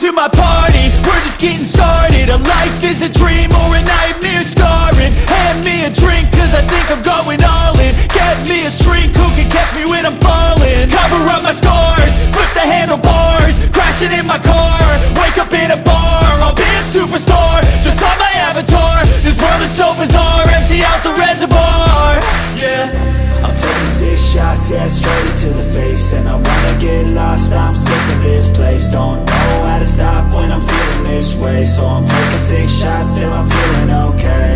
to my party, we're just getting started. A life is a dream or a nightmare scarring. Hand me a drink cause I think I'm going all in. Get me a shrink who can catch me when I'm falling. Cover up my scars, flip the handlebars, crashing in my car, wake up in a bar. I'll be a superstar, just on my avatar. This world is so bizarre, empty out the reservoir. Yeah, I'm taking 6 shots, yeah, straight to the face. And I wanna get lost, I'm sick of this place. Don't know how to stop when I'm feeling this way. So I'm taking 6 shots till I'm feeling okay.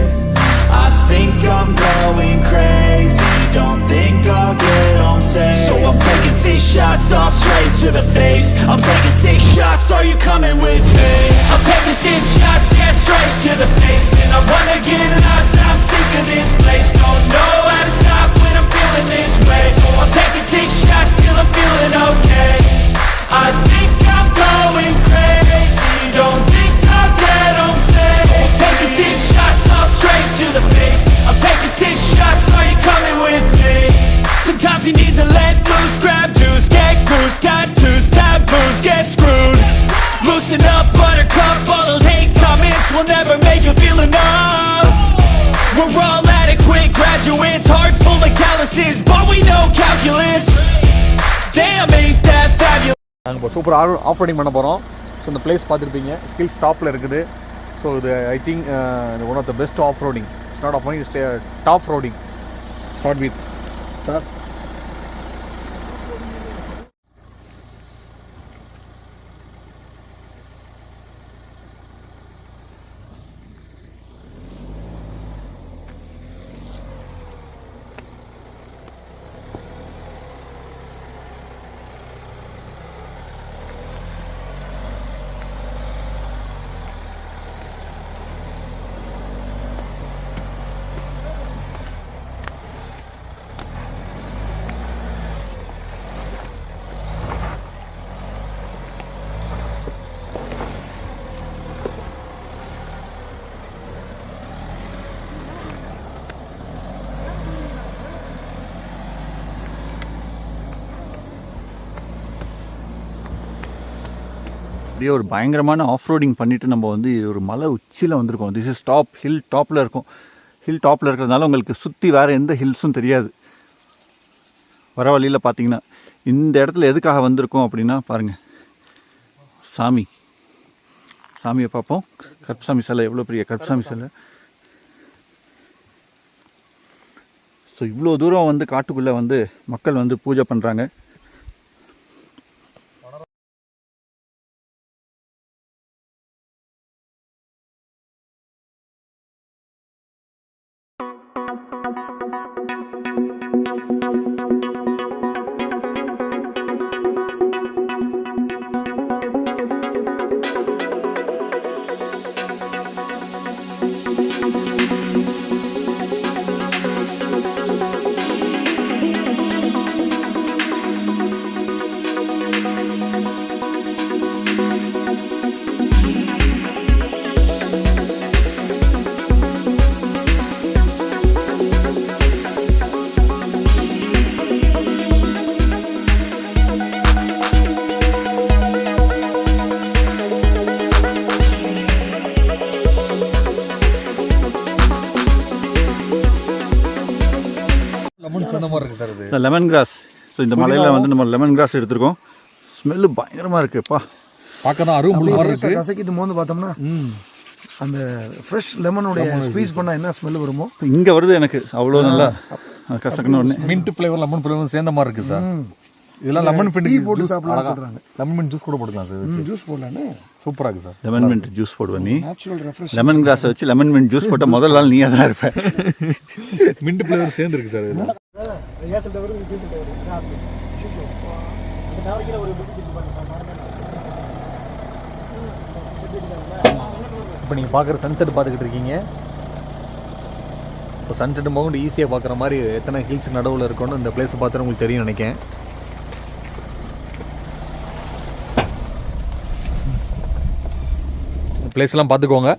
I think I'm going crazy, don't think I'll get home safe. So I'm taking 6 shots, all straight to the face. I'm taking 6 shots, are you coming with me? I'm taking 6 shots, yeah, straight to the face. And I wanna get lost, I'm sick of this place. Don't know how to stop when I'm feeling this way. So I'm taking 6 shots till I'm feeling okay. I think I'm going crazy, don't think I'll get home safe. So I'm taking 6 shots, all straight to the face. I'm taking 6 shots, are you coming with me? Sometimes you need to let loose, grab juice, get goose, tattoos, taboos, get screwed. Loosen up, buttercup, all those hate comments will never make you feel enough. We're all adequate graduates, hearts full of calluses, but we know calculus. Damn, ain't that fabulous. நாங்கள் இப்போ சூப்பராக of roading பண்ண போகிறோம். So இந்த place பார்த்துருப்பீங்க, hills டாப்பில் இருக்குது. So இது I think one of the best of roading. It's not of roading, it's top roading. Start with sir. அப்படியே ஒரு பயங்கரமான ஆஃப் ரோடிங் பண்ணிவிட்டு நம்ம வந்து ஒரு மலை உச்சியில் வந்திருக்கோம். திஸ் இஸ் டாப், ஹில் டாப்பில் இருக்கும். ஹில் டாப்பில் இருக்கிறதுனால உங்களுக்கு சுற்றி வேறு எந்த ஹில்ஸும் தெரியாது. வர வழியில் பார்த்தீங்கன்னா இந்த இடத்துல எதுக்காக வந்திருக்கோம் அப்படின்னா பாருங்கள், சாமியை பார்ப்போம். கருப்பசாமி சிலை, எவ்வளோ பெரிய கருப்பசாமி சிலை. ஸோ இவ்வளோ தூரம் வந்து காட்டுக்குள்ளே வந்து மக்கள் வந்து பூஜை பண்ணுறாங்க. Lemon grass. ஸோ இந்த மலையில் வந்து நம்ம லெமன் கிராஸ் எடுத்துருக்கோம். ஸ்மெல்லு பயங்கரமாக இருக்குப்பா, பார்க்க தான் அருவமாக கசக்கிட்டு மோந்து பார்த்தோம்னா அந்த ஃப்ரெஷ் லெமனுடைய ஸ்குவீஸ் பண்ணால் என்ன ஸ்மெல் வருமோ இங்கே வருது. எனக்கு அவ்வளோ நல்லா கசக்கணும். உடனே மின்ட் ஃப்ளேவர், லெமன் ஃப்ளேவர் சேர்ந்த மாதிரி இருக்குது சார். இதெல்லாம் லெமன் மின்ட் போட்டு சாப்பிடலாம் சொல்கிறாங்க. லெமன் மின்ட் ஜூஸ் கூட போட்டுக்கலாம் சார். ஜூஸ் போடலான்னு சூப்பராக இருக்குது சார். லெமன் மின்ட் ஜூஸ் போடுவேன். நீ லெமன் கிராஸை வச்சு லெமன் மின்ட் ஜூஸ் போட்டால் முதல் நாள் நீயாக தான் இருப்பேன். மின்ட் ஃப்ளேவர் சேர்ந்துருக்கு சார். இதில் இப்போ நீங்கள் பார்க்குற சன்செட் பார்த்துக்கிட்டு இருக்கீங்க. இப்போ சன்செட் போக ஈஸியாக பார்க்குற மாதிரி எத்தனை ஹில்ஸுக்கு நடுவில் இருக்குன்னு இந்த பிளேஸை பார்த்துட்டு உங்களுக்கு தெரியும் நினைக்கிறேன். இந்த பிளேஸ்லாம் பார்த்துக்கோங்க.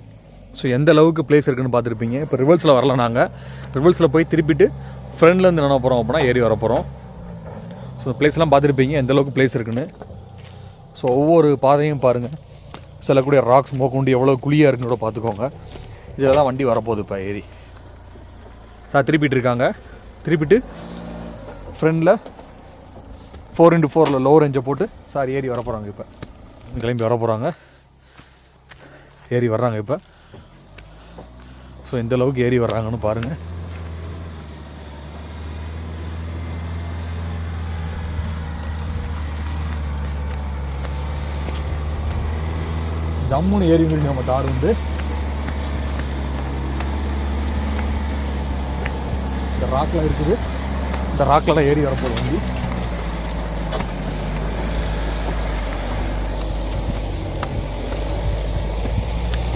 ஸோ எந்த அளவுக்கு பிளேஸ் இருக்குதுன்னு பார்த்துருப்பீங்க. இப்போ ரிவர்ஸில் வரலாம். நாங்கள் ரிவர்ஸில் போய் திருப்பிட்டு ஃப்ரெண்ட்லேருந்து என்ன போகிறோம் அப்படின்னா ஏறி வர போகிறோம். ஸோ பிளேஸ்லாம் பார்த்துருப்பீங்க எந்த அளவுக்கு பிளேஸ் இருக்குன்னு. ஸோ ஒவ்வொரு பாதையும் பாருங்கள். செல்லக்கூடிய ராக்ஸ் மோக்கொண்டு எவ்வளோ குழியாக இருக்குன்னு கூட பார்த்துக்கோங்க. இதில் தான் வண்டி வரப்போகுது இப்போ ஏறி. சார் திருப்பிட்டு இருக்காங்க. திருப்பிட்டு ஃப்ரெண்டில் 4x4 லோ ரேஞ்சை போட்டு சார் ஏறி வர போகிறாங்க. இப்போ கிளம்பி வர போகிறாங்க. ஏறி வர்றாங்க இப்போ. ஸோ எந்த அளவுக்கு ஏறி வர்றாங்கன்னு பாருங்கள். ஜம்முன்னு ஏறி முடிச்சு நம்ம தார் வந்து இந்த ராக்கில் இருக்குது. இந்த ராக்கில் தான் ஏறி வரப்போகுது வண்டி.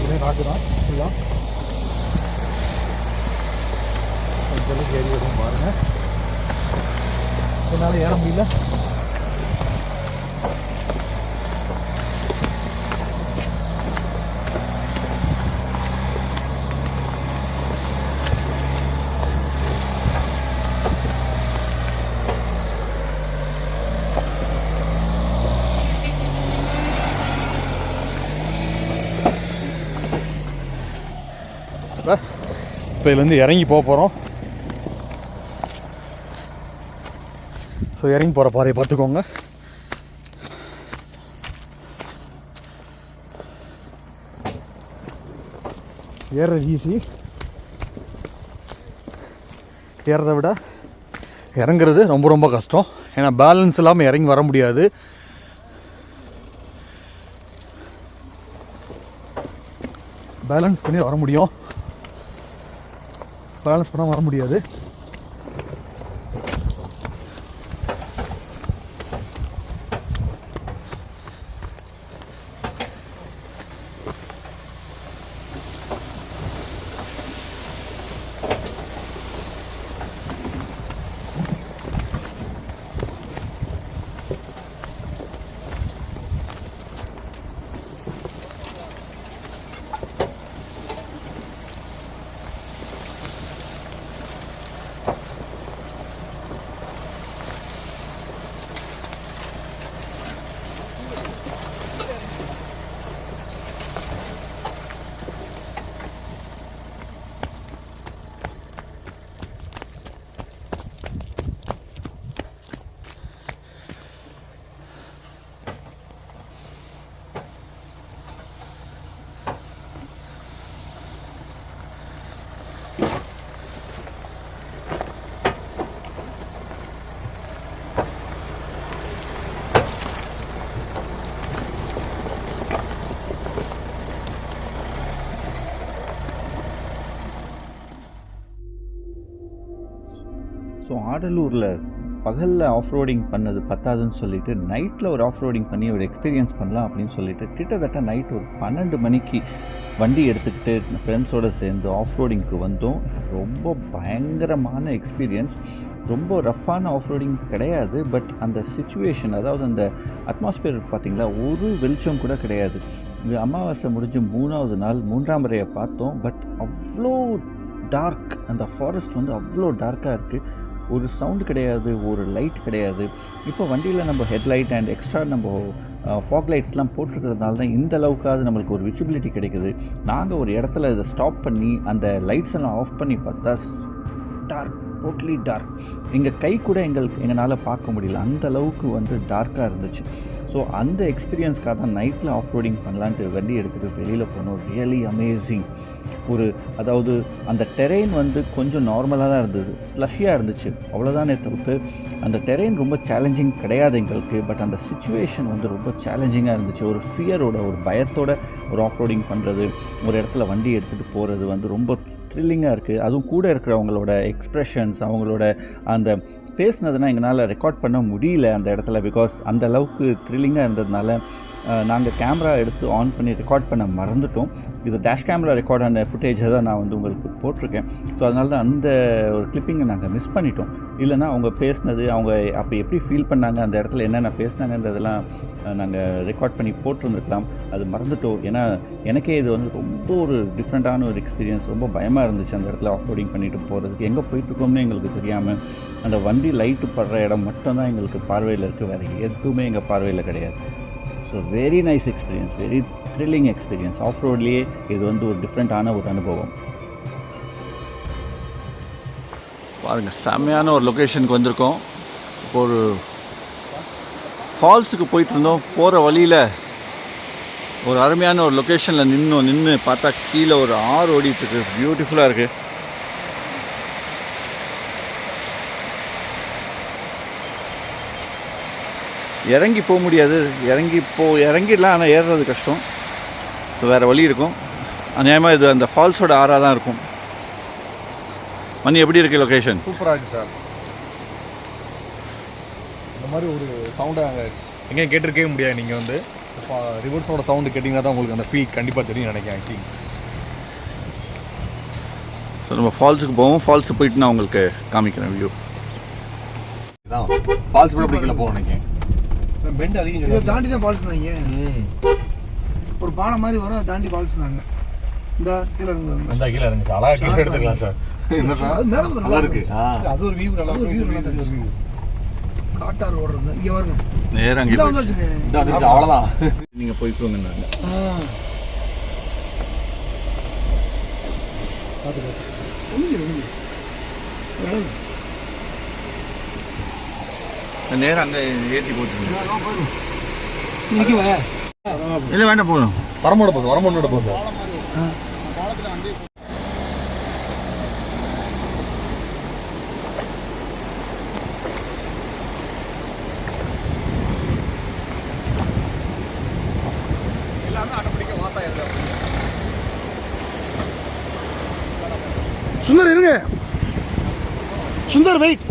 இதே ராக்கு தான் இதுதான். இதெல்லாம் ஏறி வரும் பாருங்கள். என்னால் ஏற முடியல. இப்போ இதுலேருந்து இறங்கி போக போகிறோம். ஸோ இறங்கி போகிற பாதையை பார்த்துக்கோங்க. ஏறுறது ஈஸி, ஏறதை விட இறங்குறது ரொம்ப ரொம்ப கஷ்டம். ஏன்னா பேலன்ஸ் இல்லாமல் இறங்கி வர முடியாது. பேலன்ஸ் பண்ணி வர முடியும், பேலன்ஸ் பண்ணால் வர முடியாது. ஸோ ஆடலூரில் பகலில் ஆஃப் ரோடிங் பண்ணது பத்தாதுன்னு சொல்லிட்டு நைட்டில் ஒரு ஆஃப் ரோடிங் பண்ணி ஒரு எக்ஸ்பீரியன்ஸ் பண்ணலாம் அப்படின்னு சொல்லிட்டு கிட்டத்தட்ட நைட் ஒரு 12 மணிக்கு வண்டி எடுத்துக்கிட்டு ஃப்ரெண்ட்ஸோடு சேர்ந்து ஆஃப் ரோடிங்க்கு வந்தோம். ரொம்ப பயங்கரமான எக்ஸ்பீரியன்ஸ். ரொம்ப ரஃப்பான ஆஃப் ரோடிங் கிடையாது, பட் அந்த சிச்சுவேஷன், அதாவது அந்த அட்மாஸ்பியர் பார்த்திங்களா, ஒரு வெளிச்சம் கூட கிடையாது. இது அமாவாசை முடிஞ்சு 3ஆவது நாள் 3ஆம் முறையை பார்த்தோம். பட் அவ்வளோ டார்க், அந்த ஃபாரஸ்ட் வந்து அவ்வளோ டார்க்காக இருக்குது. ஒரு சவுண்டு கிடையாது, ஒரு லைட் கிடையாது. இப்போ வண்டியில் நம்ம ஹெட்லைட் அண்ட் எக்ஸ்ட்ரா நம்ம ஃபாக் லைட்ஸ்லாம் போட்டிருக்கிறதுனால தான் இந்த அளவுக்காவது நம்மளுக்கு ஒரு விசிபிலிட்டி கிடைக்குது. நாங்கள் ஒரு இடத்துல இதை ஸ்டாப் பண்ணி அந்த லைட்ஸ் எல்லாம் ஆஃப் பண்ணி பார்த்தா டார்க், டோட்லி டார்க். எங்கள் கை கூட எங்களால் பார்க்க முடியல, அந்த அளவுக்கு வந்து டார்க்காக இருந்துச்சு. ஸோ அந்த எக்ஸ்பீரியன்ஸ்க்காக தான் நைட்டில் ஆஃப் ரோடிங் பண்ணலான்ட்டு வண்டி எடுத்துகிட்டு வெளியில் போனோம். Really amazing. அதாவது அந்த டெரெயின் வந்து கொஞ்சம் நார்மலாக தான் இருந்தது, ஸ்லஷியாக இருந்துச்சு, அவ்வளோதானே தவிர்த்து அந்த டெரெயின் ரொம்ப சேலஞ்சிங் கிடையாது எங்களுக்கு. பட் அந்த சிச்சுவேஷன் வந்து ரொம்ப சேலஞ்சிங்காக இருந்துச்சு. ஒரு ஃபியரோட, ஒரு பயத்தோட ஒரு ஆஃப் ரோடிங் பண்ணுறது, ஒரு இடத்துல வண்டி எடுத்துகிட்டு போகிறது வந்து ரொம்ப த்ரில்லிங்காக இருக்குது. அதுவும் கூட இருக்கிறவங்களோட எக்ஸ்ப்ரெஷன்ஸ், அவங்களோட அந்த பேசுனதுன்னா எங்களால் ரெக்கார்ட் பண்ண முடியல அந்த இடத்துல. பிகாஸ் அந்த அளவுக்கு த்ரில்லிங்காக இருந்ததுனால நாங்கள் கேமரா எடுத்து ஆன் பண்ணி ரெக்கார்ட் பண்ண மறந்துட்டோம். இது டேஷ் கேமரா ரெக்கார்ட் ஆன ஃபுட்டேஜை தான் நான் வந்து உங்களுக்கு போட்டிருக்கேன். ஸோ அதனால தான் அந்த ஒரு கிளிப்பிங்கை நாங்கள் மிஸ் பண்ணிட்டோம். இல்லைனா அவங்க பேசினது, அவங்க அப்போ எப்படி ஃபீல் பண்ணாங்க, அந்த இடத்துல என்னென்ன பேசினாங்கன்றதெல்லாம் நாங்கள் ரெக்கார்ட் பண்ணி போட்டிருந்துருக்கலாம். அது மறந்துட்டோம். ஏன்னா எனக்கே இது வந்து ரொம்ப ஒரு டிஃப்ரெண்ட்டான ஒரு எக்ஸ்பீரியன்ஸ். ரொம்ப பயமாக இருந்துச்சு அந்த இடத்துல ஆஃப் ரோடிங் பண்ணிட்டு போகிறதுக்கு. எங்கே போயிட்டுருக்கோம்னு எங்களுக்கு தெரியாமல் அந்த வண்டி லைட்டு படுற இடம் மட்டும்தான் எங்களுக்கு பார்வையில் இருக்குது, வேறு எதுவுமே எங்கள் பார்வையில் கிடையாது. So very nice experience, very thrilling experience. Off ரோட்லேயே இது வந்து ஒரு டிஃப்ரெண்ட்டான ஒரு அனுபவம். பாருங்கள், செம்மையான ஒரு லொக்கேஷனுக்கு வந்திருக்கோம். இப்போ ஒரு ஃபால்ஸுக்கு போயிட்டு இருந்தோம். போகிற வழியில் ஒரு அருமையான ஒரு லொக்கேஷனில் நின்று பார்த்தா கீழே ஒரு ஆறு ஓடிட்டுருக்கு. பியூட்டிஃபுல்லாக இருக்குது. இறங்கி போக முடியாது, இறங்கிடலாம், ஆனால் ஏறுறது கஷ்டம். இப்போ வேறு வழி இருக்கும். அநியாயமாக இது அந்த ஃபால்ஸோட ஆறாக தான் இருக்கும். மணி எப்படி இருக்குது லொக்கேஷன்? சூப்பராக இருக்குது சார். இந்த மாதிரி ஒரு சவுண்டை அங்கே எங்கேயும் கேட்டிருக்கவே முடியாது. நீங்கள் வந்து இப்போ ரிவர்ஸோட சவுண்டு கேட்டிங்கன்னா தான் உங்களுக்கு அந்த ஃபீல் கண்டிப்பாக தெரியும் நினைக்கிறேன். ஆக்சுவலி ஸோ நம்ம ஃபால்ஸுக்கு போவோம். ஃபால்ஸுக்கு போயிட்டு நான் உங்களுக்கு காமிக்கிறேன் வியூ. இதான் ஃபால்ஸ் கூட பிடிக்கல போக நினைக்கிறேன். பெண்ட் அதிகம் இதை தாண்டி தான் ஃபால்ஸ்னாங்க. ஒரு பாலம் மாதிரி வரும், அதை தாண்டி ஃபால்ஸ்னாங்க. இந்த கீழே இருந்துச்சு அழகாக கீழே எடுத்துக்கலாம் சார். அது மேலே நல்லா இருக்கு. அது ஒரு வியூ, நல்லா ஒரு வியூ நல்லா தெரியுது. காட்டார் ஓடுறது இங்கே வருங்க. நேரம் அங்கே வந்துருச்சு. அவ்வளோதான், நீங்கள் போய்க்கோங்க. நேரம் அங்கே ஏற்றி போட்டுருங்க. இல்லை வேண்டாம், போகணும். வரமோட போகுது சார். சுந்தர் இருங்க. சுந்தர் வெயிட்.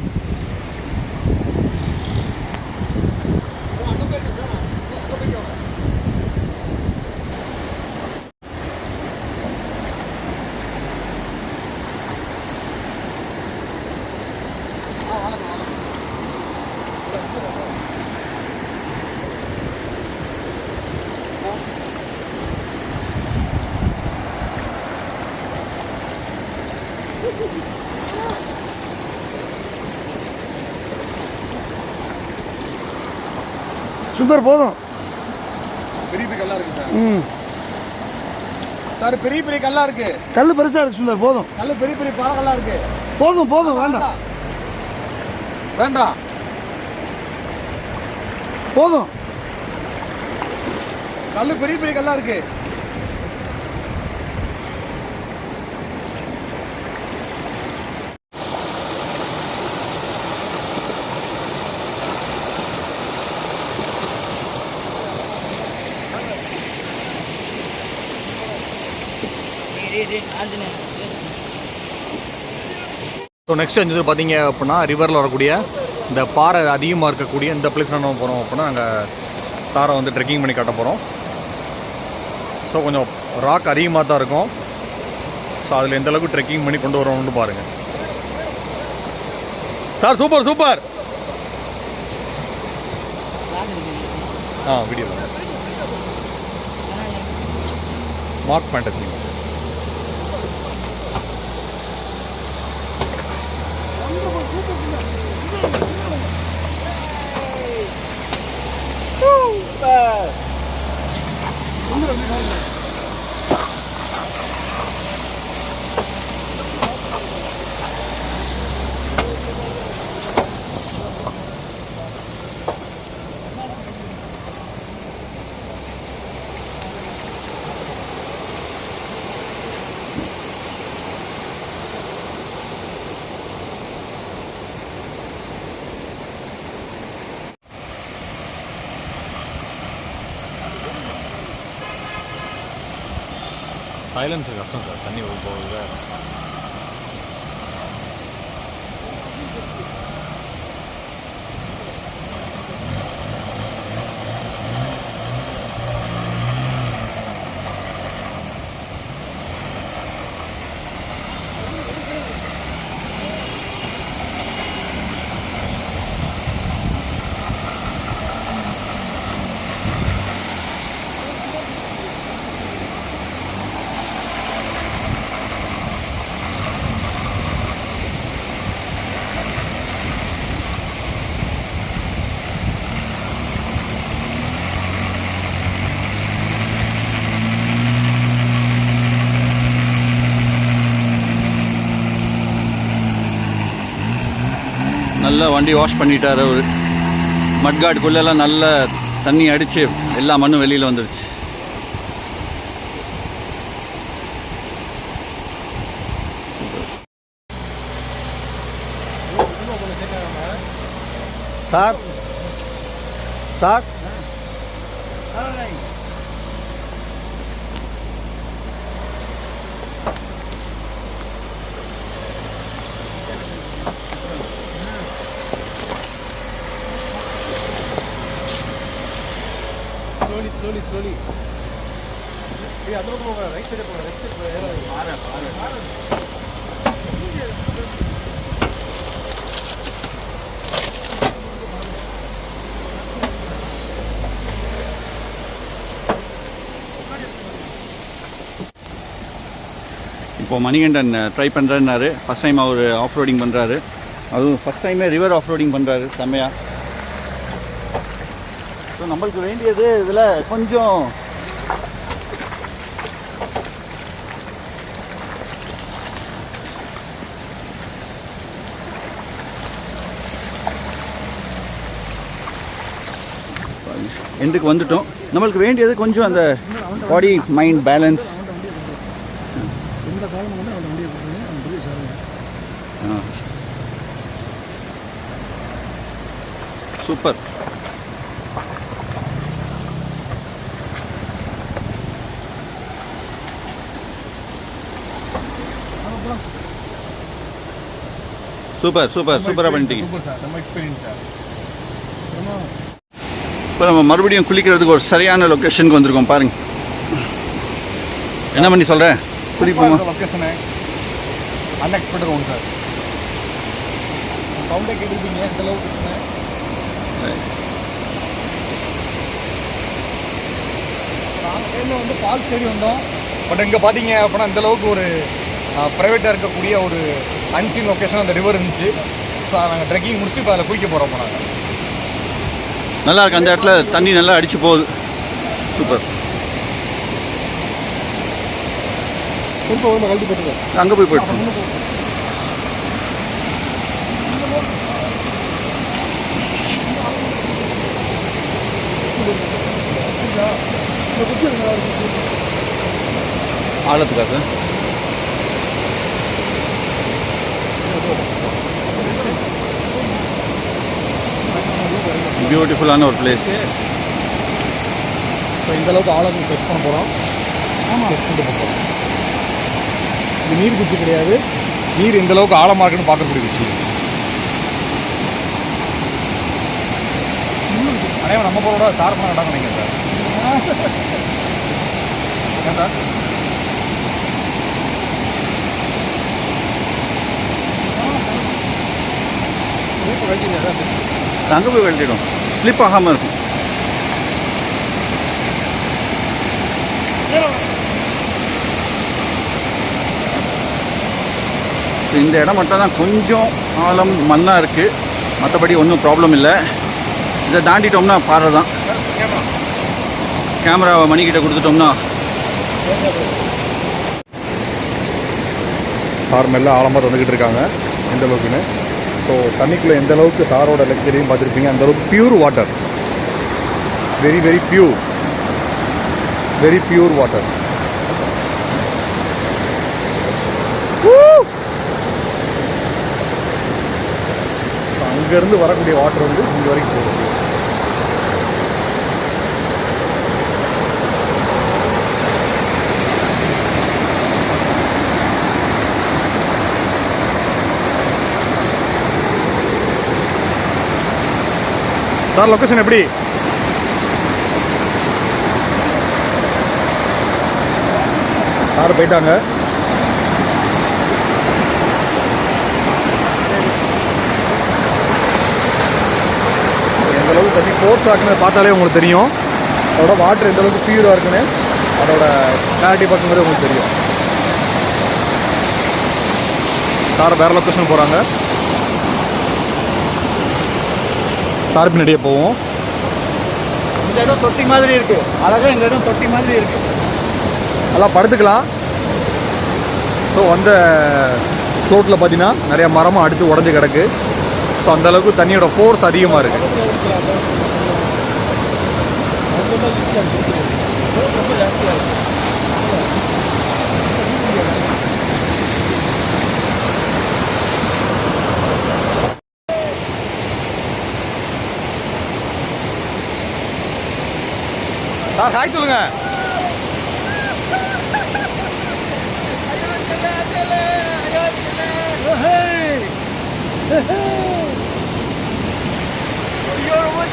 சுந்தர் போதும். பெரிய கல்லா இருக்கு சார். சார் பெரிய கல்லா இருக்கு. கல் பெருசா இருக்கு சுந்தர், போதும். கல்லு பெரிய பாலக்கல்லா இருக்கு. போதும் வேண்டாம் போதும். கல்லு பெரிய கல்லா இருக்கு. ஸோ நெக்ஸ்ட் வந்து பார்த்தீங்க அப்படின்னா ரிவரில் வரக்கூடிய இந்த பாறை அதிகமாக இருக்கக்கூடிய இந்த பிளேஸ் நம்ம போகிறோம் அப்படின்னா நாங்கள் தாரை வந்து ட்ரெக்கிங் பண்ணி காட்ட போகிறோம். ஸோ கொஞ்சம் ராக் அதிகமாக தான் இருக்கும். ஸோ அதில் எந்த அளவுக்கு ட்ரெக்கிங் பண்ணி கொண்டு வரோம்னு பாருங்கள் sir. Super. Video mark fantasy. Silence கஷ்டம் சார், தண்ணி போகுது. நல்லா வண்டி வாஷ் பண்ணிட்டார் அவர். மட்காடுக்குள்ளெல்லாம் நல்லா தண்ணி அடித்து எல்லா மண்ணும் வெளியில் வந்துடுச்சு. Sir sir slowly. Hey, adho poga, right side poga, left side poga. Aara. இப்போ Manikandan try பண்ணுறேன்னாரு. First time our of roading பண்ணுறாரு. அதுவும் ஃபஸ்ட் டைமே ரிவர் ஆஃப் ரோடிங் பண்ணுறாரு செம்மையாக. ஸோ நம்மளுக்கு வேண்டியது இதில் கொஞ்சம் எண்டுக்கு வந்துட்டோம். நம்மளுக்கு வேண்டியது கொஞ்சம் அந்த பாடி மைண்ட் பேலன்ஸ். சூப்பர். சூப்பராக பண்ணிட்டீங்க. இப்போ நம்ம மறுபடியும் குளிக்கிறதுக்கு ஒரு சரியான லொக்கேஷனுக்கு வந்திருக்கோம் பாருங்க. என்ன பண்ணி சொல்கிறேன், குளிப்போமா? லொக்கேஷனு அன்எக்ஸ்பெக்டட் ஒன்று சார். சவுண்டே கேட்டுருப்பீங்க இந்த லொக்கேஷனு. நாங்கள் வந்து ஃபால்ஸ் தேடி வந்தோம். பட் இங்கே பார்த்தீங்க அப்படின்னா இந்தளவுக்கு ஒரு ப்ரைவேட்டாக இருக்கக்கூடிய ஒரு அன்சீன் லொக்கேஷன் அந்த ரிவர் இருந்துச்சு. ஸோ நாங்கள் ட்ரெக்கிங் முடிச்சு இப்போ அதில் குளிக்க போகிறோம். நாங்கள் நல்லா இருக்கு. அந்த இடத்துல தண்ணி நல்லா அடிச்சு போகுது. சூப்பர். அங்கே போய் போயிட்டு ஆழத்துக்கா சார்? பியூட்டிஃபுல்லான ஒரு பிளேஸ். ஸோ இந்தளவுக்கு ஆழம் டெஸ்ட் பண்ண போகிறோம். டெஸ்ட் பண்ணிட்டு போகிறோம். இது நீர் குச்சி கிடையாது. நீர் எந்தளவுக்கு ஆழமாக இருக்குன்னு பார்க்கக்கூடிய குச்சி. அனைவரும் நம்ம போகிறோட சார்பாக இடம் நினைக்கிறேன் சார். ஏன் சார்? அங்கே போய் வெட்டிடும். ஸ்லிப் ஆகாமல் இருக்கும். இந்த இடம் மட்டும் தான் கொஞ்சம் ஆழம் மண்ணாக இருக்குது. மற்றபடி ஒன்றும் ப்ராப்ளம் இல்லை. இதை தாண்டிட்டோம்னா பாறை தான். கேமராவை மணிக்கிட்ட கொடுத்துட்டோம்னா சார் மெல்ல ஆழமாக வந்துக்கிட்டு இருக்காங்க எந்த அளவுக்குன்னு. ஸோ தண்ணிக்குள்ளே எந்த அளவுக்கு சாரோட லெக்சரையும் பார்த்துருப்பீங்க. அந்தளவுக்கு pure water. Very pure water. அங்கேருந்து வரக்கூடிய வாட்டர் வந்து இங்கே வரைக்கும் போகுது. சார் லொக்கேஷன் எப்படி? சார் போயிட்டாங்க. எந்தளவுக்கு தண்ணி ஃபோர்ஸ் ஆக்குன்னு பார்த்தாலே உங்களுக்கு தெரியும். அதோட வாட்டர் எந்தளவுக்கு பியூராக இருக்குன்னு அதோட கிளாரிட்டி பார்க்கும்போது உங்களுக்கு தெரியும். சார் வேறு லொக்கேஷன் போகிறாங்க. சார் பின்னாடியே போவோம். இந்த இடம் தொட்டி மாதிரி இருக்குது. அழகாக இந்த இடம் தொட்டி மாதிரி இருக்குது. நல்லா படுத்துக்கலாம். ஸோ அந்த ஃப்ளோட்டில் பார்த்தீங்கன்னா நிறையா மரமாக அடித்து உடஞ்சி கிடக்கு. ஸோ அந்தளவுக்கு தண்ணியோட ஃபோர்ஸ் அதிகமாக இருக்குது. சார் ஹாய் சொல்லுங்க.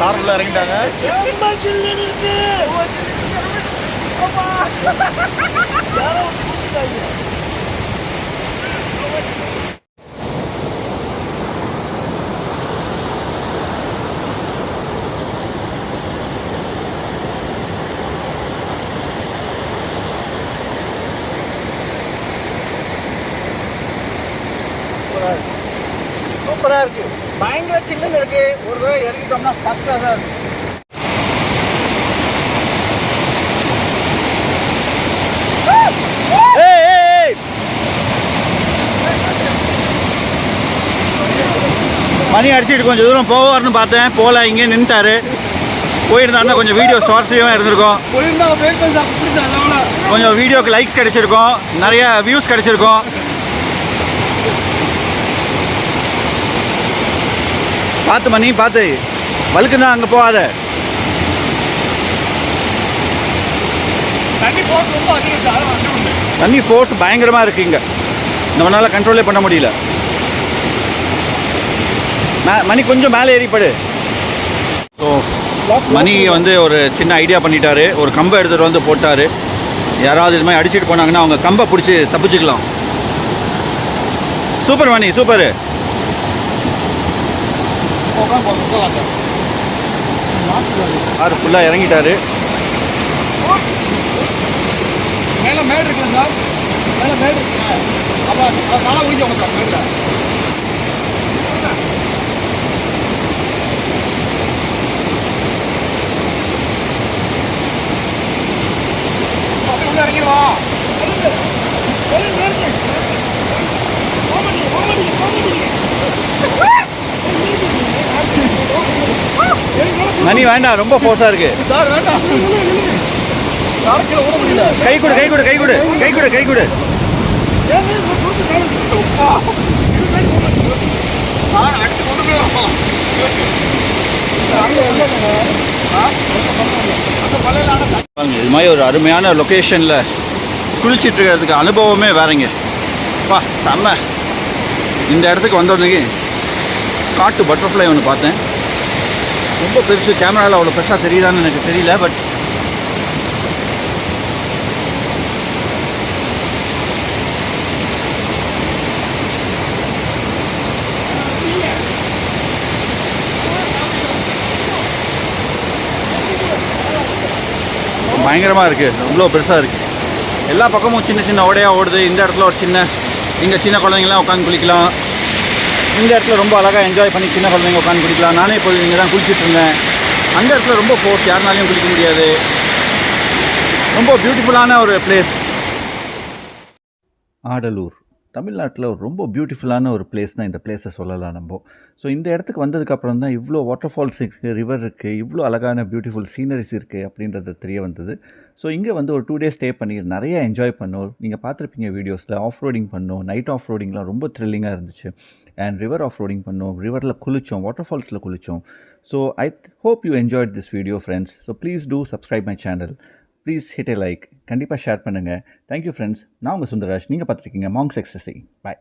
சார் உள்ள இறங்கிட்டாங்க. சூப்பராக இருக்குது, பயங்கர சில்லுன்னு இருக்குது. ஒரு தடவை இறங்கிட்டோம்னா ஃபஸ்ட் கிளாஸாக இருக்குது. மணி அடிச்சுட்டு கொஞ்சம் தூரம் போவார்னு பார்த்தேன், போகல, இங்கே நின்றுட்டாரு. போயிருந்தாருன்னா கொஞ்சம் வீடியோ சுவாரஸ்யமாக இருந்திருக்கும், கொஞ்சம் வீடியோக்கு லைக்ஸ் கிடைச்சிருக்கும், நிறைய வியூஸ் கிடைச்சிருக்கும். பார்த்து மணி பார்த்து, வழுக்கு தான் அங்கே போகாத. தண்ணி ஃபோர்ஸ் பயங்கரமாக இருக்குது இங்கே, நம்மளால் கண்ட்ரோலே பண்ண முடியல. மணி கொஞ்சம் மேலே ஏறிப்படு. ஸோ மணி வந்து ஒரு சின்ன ஐடியா பண்ணிட்டாரு, ஒரு கம்பை எடுத்துகிட்டு வந்து போட்டார். யாராவது இது மாதிரி அடிச்சுட்டு போனாங்கன்னா அவங்க கம்பை பிடிச்சி தப்பிச்சுக்கலாம். Super money, super. ஆறு ஃபுல்லாக இறங்கிட்டாரு. மேலே மேடு இருக்குல்ல சார், மேலே மேடு இருக்குல்ல, அப்போ நல்லா முடிஞ்சவங்க சார் மேடில். அப்படி உள்ள இறங்கிடுவா. மணி வேண்டாம், ரொம்ப ஃபோர்ஸாக இருக்கு. சார் வேண்டாம், ஓட முடியல. கை கொடு, கை கொடு, கை கொடு, கை கொடு, கை கொடு. இது மாதிரி ஒரு அருமையான லொக்கேஷனில் குளிச்சுட்டு இருக்கிறதுக்கு அனுபவமே வேறங்க. வா செம்ம. இந்த இடத்துக்கு வந்தோடனே காட்டு பட்டர்ஃப்ளை ஒன்று பார்த்தேன். ரொம்ப பெருசு, கேமராவில் அவ்வளோ பெருசாக தெரியுதான்னு எனக்கு தெரியல. பட் பயங்கரமாக இருக்குது, இவ்வளோ பெருசாக இருக்குது. எல்லா பக்கமும் சின்ன சின்ன ஓடையாக ஓடுது. இந்த இடத்துல ஒரு சின்ன, இங்கே சின்ன குழந்தைங்களாம் உட்காந்து குளிக்கலாம். இந்த இடத்துல ரொம்ப அழகாக என்ஜாய் பண்ணி சின்ன குழந்தைங்க உட்காந்து குளிக்கலாம். நானே இப்போ இங்கே தான் குளிச்சுட்டு இருந்தேன். அந்த இடத்துல ரொம்ப ஃபோர்ஸ், யாருனாலையும் குளிக்க முடியாது. ரொம்ப பியூட்டிஃபுல்லான ஒரு பிளேஸ். ஆடலூர் தமிழ்நாட்டில் ரொம்ப பியூட்டிஃபுல்லான ஒரு பிளேஸ் தான் இந்த பிளேஸை சொல்லலாம் நம்ம. ஸோ இந்த இடத்துக்கு வந்ததுக்கப்புறம் தான் இவ்வளோ வாட்டர் ஃபால்ஸ் இருக்குது, ரிவர் இருக்குது, இவ்வளோ அழகான பியூட்டிஃபுல் சீனரிஸ் இருக்குது அப்படின்றது தெரிய வந்தது. ஸோ இங்கே வந்து ஒரு 2 days ஸ்டே பண்ணி நிறைய என்ஜாய் பண்ணோம். நீங்கள் பார்த்துருப்பீங்க வீடியோஸில். ஆஃப் ரோடிங் பண்ணோம், நைட் ஆஃப் ரோடிங்லாம் ரொம்ப த்ரில்லிங்காக இருந்துச்சு. அண்ட் ரிவர் ஆஃப் ரோடிங் பண்ணோம், ரிவரில் குளித்தோம், வாட்டர் ஃபால்ஸில் குளித்தோம். So I hope you enjoyed this video friends. So please do subscribe my channel. Please hit a like. கண்டிப்பாக ஷேர் பண்ணுங்கள். Thank you friends. நான் உங்கள் சுந்தராஜ். நீங்கள் பார்த்துருக்கீங்க மாங்ஸ் எக்ஸசை. பாய்.